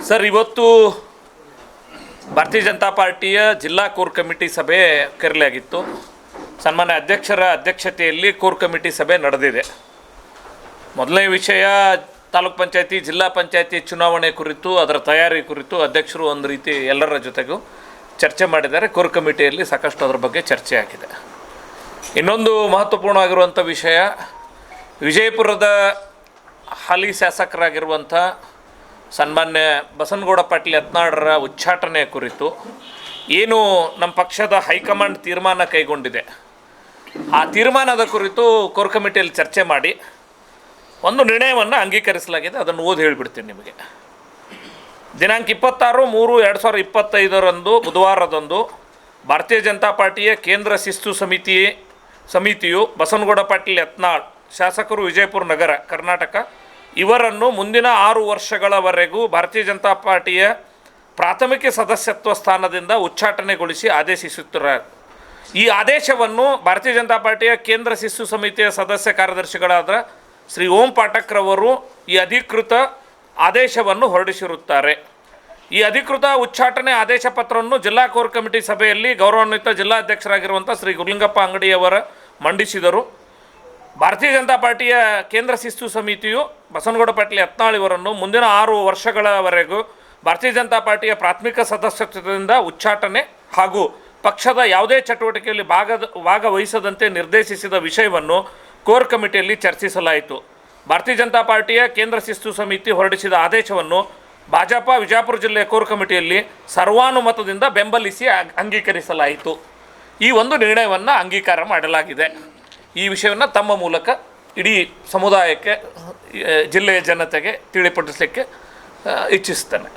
Sir, ಇವತ್ತು ಭಾರತೀಯ ಜನತಾ ಪಾರ್ಟಿಯ ಜಿಲ್ಲಾ ಕೋರ್ ಕಮಿಟಿ ಸಭೆ ಕರೆಯಲಾಗಿತ್ತು. ಸನ್ಮಾನ್ಯ ಅಧ್ಯಕ್ಷರ ಅಧ್ಯಕ್ಷತೆಯಲ್ಲಿ ಕೋರ್ ಕಮಿಟಿ ಸಭೆ ನಡೆದಿದೆ. ಮೊದಲನೇ ವಿಷಯ ತಾಲೂಕ್ ಪಂಚಾಯತಿ, ಜಿಲ್ಲಾ ಪಂಚಾಯತಿ ಚುನಾವಣೆ ಕುರಿತು, ಅದರ ತಯಾರಿ ಕುರಿತು ಅಧ್ಯಕ್ಷರು ಒಂದು ರೀತಿ ಎಲ್ಲರ ಜೊತೆಗೂ ಚರ್ಚೆ ಮಾಡಿದ್ದಾರೆ. ಕೋರ್ ಕಮಿಟಿಯಲ್ಲಿ ಸಾಕಷ್ಟು ಅದರ ಬಗ್ಗೆ ಚರ್ಚೆ ಆಗಿದೆ. ಇನ್ನೊಂದು ಮಹತ್ವಪೂರ್ಣವಾಗಿರುವಂಥ ವಿಷಯ, ವಿಜಯಪುರದ ಹಾಲಿ ಶಾಸಕರಾಗಿರುವಂಥ ಸನ್ಮಾನ್ಯ ಬಸನಗೌಡ ಪಾಟೀಲ್ ಯತ್ನಾಳರ ಉಚ್ಚಾಟನೆ ಕುರಿತು ಏನು ನಮ್ಮ ಪಕ್ಷದ ಹೈಕಮಾಂಡ್ ತೀರ್ಮಾನ ಕೈಗೊಂಡಿದೆ, ಆ ತೀರ್ಮಾನದ ಕುರಿತು ಕೋರ್ ಕಮಿಟಿಯಲ್ಲಿ ಚರ್ಚೆ ಮಾಡಿ ಒಂದು ನಿರ್ಣಯವನ್ನು ಅಂಗೀಕರಿಸಲಾಗಿದೆ. ಅದನ್ನು ಓದಿ ಹೇಳಿಬಿಡ್ತೀನಿ ನಿಮಗೆ. ದಿನಾಂಕ 26/3/2025 ಬುಧವಾರದಂದು ಭಾರತೀಯ ಜನತಾ ಪಾರ್ಟಿಯ ಕೇಂದ್ರ ಶಿಸ್ತು ಸಮಿತಿಯು ಬಸನಗೌಡ ಪಾಟೀಲ್ ಯತ್ನಾಳ್, ಶಾಸಕರು, ವಿಜಯಪುರ ನಗರ, ಕರ್ನಾಟಕ ಇವರನ್ನು ಮುಂದಿನ 6 ವರ್ಷಗಳವರೆಗೂ ಭಾರತೀಯ ಜನತಾ ಪಾರ್ಟಿಯ ಪ್ರಾಥಮಿಕ ಸದಸ್ಯತ್ವ ಸ್ಥಾನದಿಂದ ಉಚ್ಚಾಟನೆಗೊಳಿಸಿ ಆದೇಶಿಸುತ್ತಾರೆ. ಈ ಆದೇಶವನ್ನು ಭಾರತೀಯ ಜನತಾ ಪಾರ್ಟಿಯ ಕೇಂದ್ರ ಶಿಸ್ತು ಸಮಿತಿಯ ಸದಸ್ಯ ಕಾರ್ಯದರ್ಶಿಗಳಾದ ಶ್ರೀ ಓಂ ಪಾಠಕ್ರವರು ಈ ಅಧಿಕೃತ ಆದೇಶವನ್ನು ಹೊರಡಿಸಿರುತ್ತಾರೆ. ಈ ಅಧಿಕೃತ ಉಚ್ಚಾಟನೆ ಆದೇಶ ಪತ್ರವನ್ನು ಜಿಲ್ಲಾ ಕೋರ್ ಕಮಿಟಿ ಸಭೆಯಲ್ಲಿ ಗೌರವಾನ್ವಿತ ಜಿಲ್ಲಾಧ್ಯಕ್ಷರಾಗಿರುವಂಥ ಶ್ರೀ ಗುರುಲಿಂಗಪ್ಪ ಅಂಗಡಿಯವರ ಮಂಡಿಸಿದರು. ಭಾರತೀಯ ಜನತಾ ಪಾರ್ಟಿಯ ಕೇಂದ್ರ ಶಿಸ್ತು ಸಮಿತಿಯು ಬಸನಗೌಡ ಪಾಟೀಲ್ ಯತ್ನಾಳ್ ಇವರನ್ನು ಮುಂದಿನ 6 ವರ್ಷಗಳವರೆಗೂ ಭಾರತೀಯ ಜನತಾ ಪಾರ್ಟಿಯ ಪ್ರಾಥಮಿಕ ಸದಸ್ಯತ್ವದಿಂದ ಉಚ್ಚಾಟನೆ ಹಾಗೂ ಪಕ್ಷದ ಯಾವುದೇ ಚಟುವಟಿಕೆಯಲ್ಲಿ ಭಾಗವಹಿಸದಂತೆ ನಿರ್ದೇಶಿಸಿದ ವಿಷಯವನ್ನು ಕೋರ್ ಕಮಿಟಿಯಲ್ಲಿ ಚರ್ಚಿಸಲಾಯಿತು. ಭಾರತೀಯ ಜನತಾ ಪಾರ್ಟಿಯ ಕೇಂದ್ರ ಶಿಸ್ತು ಸಮಿತಿ ಹೊರಡಿಸಿದ ಆದೇಶವನ್ನು ಭಾಜಪ ವಿಜಯಪುರ ಜಿಲ್ಲೆಯ ಕೋರ್ ಕಮಿಟಿಯಲ್ಲಿ ಸರ್ವಾನುಮತದಿಂದ ಬೆಂಬಲಿಸಿ ಅಂಗೀಕರಿಸಲಾಯಿತು. ಈ ಒಂದು ನಿರ್ಣಯವನ್ನು ಅಂಗೀಕಾರ ಮಾಡಲಾಗಿದೆ. ಈ ವಿಷಯವನ್ನು ತಮ್ಮ ಮೂಲಕ ಇಡೀ ಸಮುದಾಯಕ್ಕೆ, ಜಿಲ್ಲೆಯ ಜನತೆಗೆ ತಿಳಿಪಡಿಸಲಿಕ್ಕೆ ಇಚ್ಛಿಸ್ತೇನೆ.